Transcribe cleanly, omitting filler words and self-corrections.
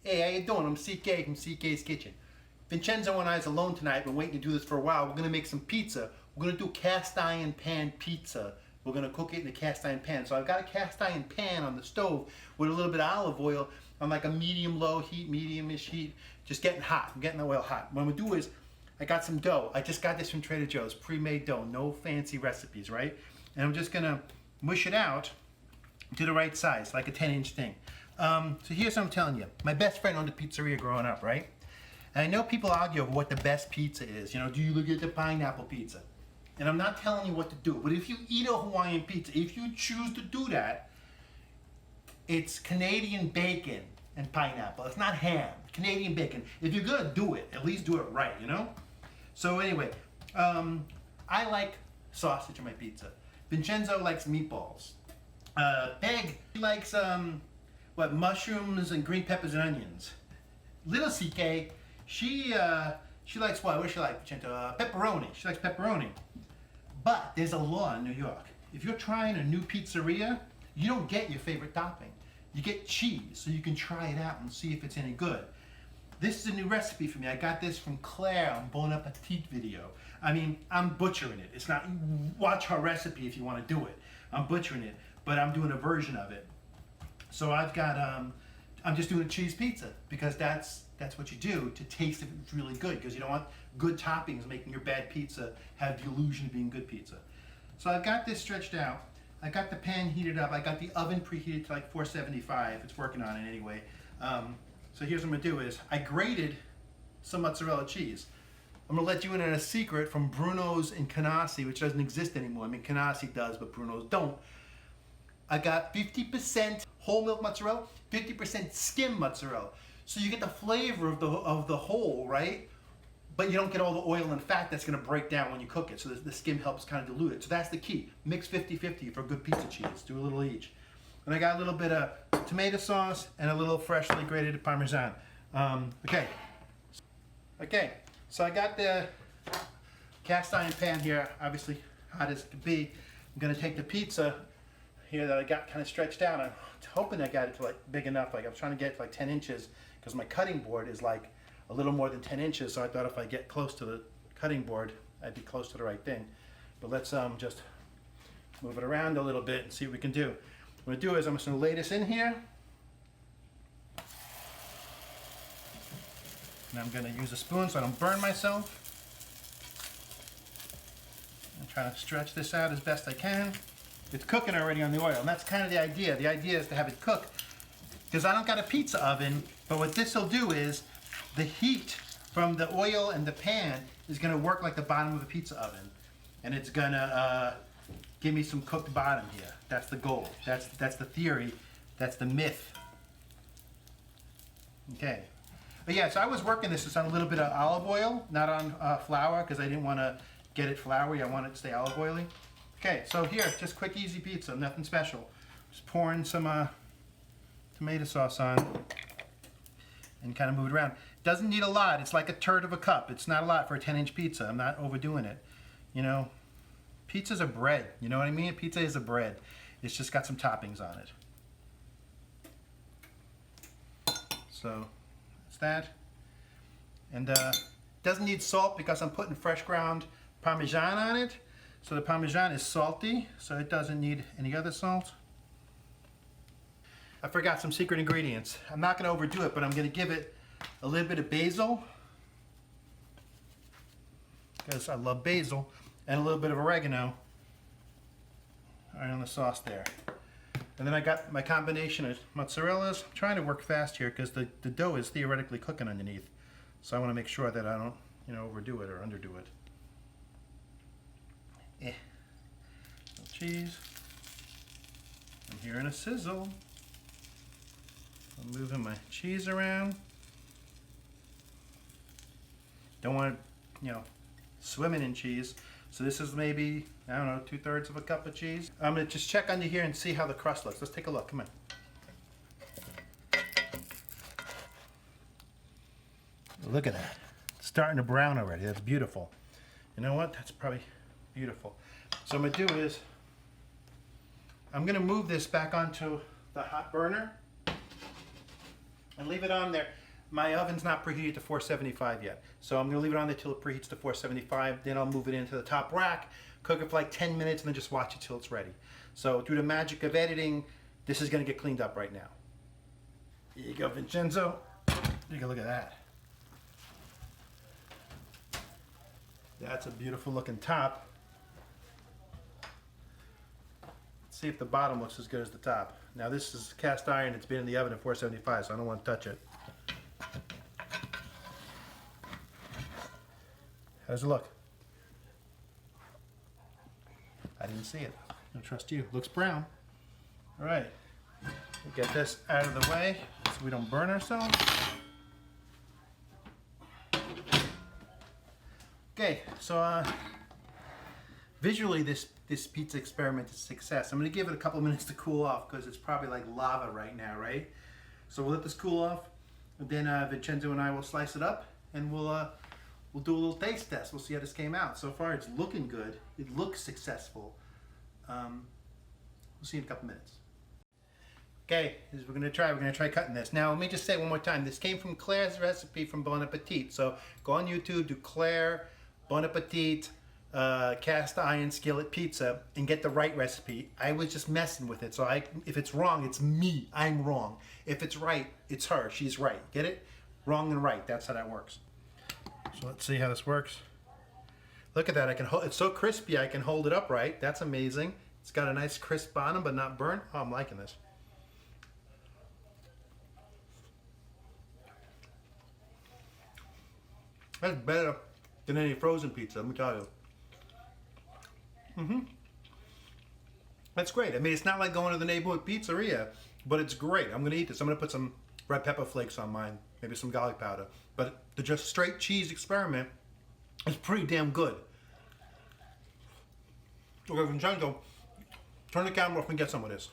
Hey, how you doing? I'm CK from CK's Kitchen. Vincenzo and I is alone tonight. Been waiting to do this for a while. We're gonna make some pizza. We're gonna do cast iron pan pizza. We're gonna cook it in a cast iron pan. So I've got a cast iron pan on the stove with a little bit of olive oil on like a medium-low heat, medium-ish heat, just getting hot. I'm getting the oil hot. What I'm gonna do is, I got some dough. I just got this from Trader Joe's, pre-made dough, no fancy recipes, right? And I'm just gonna mush it out to the right size, like a 10-inch thing. So here's what I'm telling you. My best friend owned a pizzeria growing up, right? And I know people argue over what the best pizza is. You know, do you look at the pineapple pizza? And I'm not telling you what to do, but if you eat a Hawaiian pizza, if you choose to do that, it's Canadian bacon and pineapple. It's not ham, Canadian bacon. If you're gonna do it, at least do it right, you know? So anyway, I like sausage on my pizza. Vincenzo likes meatballs. Peg likes mushrooms and green peppers and onions. Little CK, she likes what? What does she like, Vincenzo? Pepperoni. She likes pepperoni. But there's a law in New York. If you're trying a new pizzeria, you don't get your favorite topping. You get cheese, so you can try it out and see if it's any good. This is a new recipe for me. I got this from Claire on Bon Appetit video. I mean, I'm butchering it. It's not, watch her recipe if you want to do it. I'm butchering it, but I'm doing a version of it. So I've got, I'm just doing a cheese pizza because that's what you do to taste if it's really good, because you don't want good toppings making your bad pizza have the illusion of being good pizza. So I've got this stretched out. I got the pan heated up. I got the oven preheated to like 475. It's working on it anyway. So here's what I'm gonna do is, I grated some mozzarella cheese. I'm gonna let you in on a secret from Bruno's in Canarsie, which doesn't exist anymore. I mean, Canarsie does, but Bruno's don't. I got 50% whole milk mozzarella, 50% skim mozzarella. So you get the flavor of the whole, right? But you don't get all the oil and fat that's gonna break down when you cook it. So the skim helps kind of dilute it. So that's the key. Mix 50-50 for good pizza cheese. Do a little each. And I got a little bit of tomato sauce and a little freshly grated Parmesan. Okay, so I got the cast iron pan here, obviously hot as it can be. I'm gonna take the pizza here that I got kind of stretched out. I'm hoping I got it to like big enough. Like I was trying to get it to like 10 inches because my cutting board is like a little more than 10 inches. So I thought if I get close to the cutting board, I'd be close to the right thing. But let's just move it around a little bit and see what we can do. What I'm gonna do is I'm just gonna lay this in here. And I'm gonna use a spoon so I don't burn myself. I'm trying to stretch this out as best I can. It's cooking already on the oil, and that's kind of the idea. The idea is to have it cook, because I don't got a pizza oven, but what this will do is the heat from the oil and the pan is gonna work like the bottom of a pizza oven, and it's gonna give me some cooked bottom here. That's the goal. That's the theory. That's the myth. Okay. But yeah, so I was working this on a little bit of olive oil, not on flour, because I didn't want to get it floury. I want it to stay olive oily. Okay, so here, just quick, easy pizza, nothing special. Just pouring some tomato sauce on and kind of move it around. Doesn't need a lot. It's like a third of a cup. It's not a lot for a 10-inch pizza. I'm not overdoing it. You know, pizza's a bread. You know what I mean? Pizza is a bread. It's just got some toppings on it. So that's that. And doesn't need salt because I'm putting fresh ground Parmesan on it. So the Parmesan is salty, so it doesn't need any other salt. I forgot some secret ingredients. I'm not gonna overdo it, but I'm gonna give it a little bit of basil, because I love basil, and a little bit of oregano right on the sauce there. And then I got my combination of mozzarellas. I'm trying to work fast here because the dough is theoretically cooking underneath. So I want to make sure that I don't, you know, overdo it or underdo it. Little cheese. I'm hearing a sizzle. I'm moving my cheese around. Don't want it, you know, swimming in cheese. So this is maybe, I don't know, 2/3 of a cup of cheese. I'm gonna just check under here and see how the crust looks. Let's take a look, come on. Look at that. It's starting to brown already, that's beautiful. You know what, that's probably beautiful. So what I'm gonna do is, I'm gonna move this back onto the hot burner. and leave it on there. My oven's not preheated to 475 yet, so I'm gonna leave it on there till it preheats to 475. Then I'll move it into the top rack, cook it for like 10 minutes, and then just watch it till it's ready. So through the magic of editing, this is gonna get cleaned up right now. Here you go, Vincenzo. Take a look at that. That's a beautiful looking top. Let's see if the bottom looks as good as the top. Now this is cast iron, it's been in the oven at 475, so I don't want to touch it. How does it look? I didn't see it. I don't trust you. Looks brown. All right. We'll get this out of the way so we don't burn ourselves. Okay, so visually this pizza experiment is a success. I'm gonna give it a couple minutes to cool off because it's probably like lava right now, right? So we'll let this cool off, and then Vincenzo and I will slice it up, and we'll do a little taste test. We'll see how this came out. So far it's looking good. It looks successful. We'll see in a couple minutes. Okay, we're gonna try cutting this. Now let me just say one more time, this came from Claire's recipe from Bon Appetit. So go on YouTube, do Claire Bon Appetit cast iron skillet pizza and get the right recipe. I was just messing with it, so if it's wrong, it's me. I'm wrong. If it's right, it's her. She's right. Get it? Wrong and right. That's how that works. So let's see how this works. Look at that. I can hold. It's so crispy. I can hold it upright. That's amazing. It's got a nice crisp bottom, but not burnt. Oh, I'm liking this. That's better than any frozen pizza, let me tell you. That's great. I mean, it's not like going to the neighborhood pizzeria, but it's great. I'm gonna eat this. I'm gonna put some red pepper flakes on mine, maybe some garlic powder. But the just straight cheese experiment is pretty damn good. Okay, Vincenzo, turn the camera off and get some of this.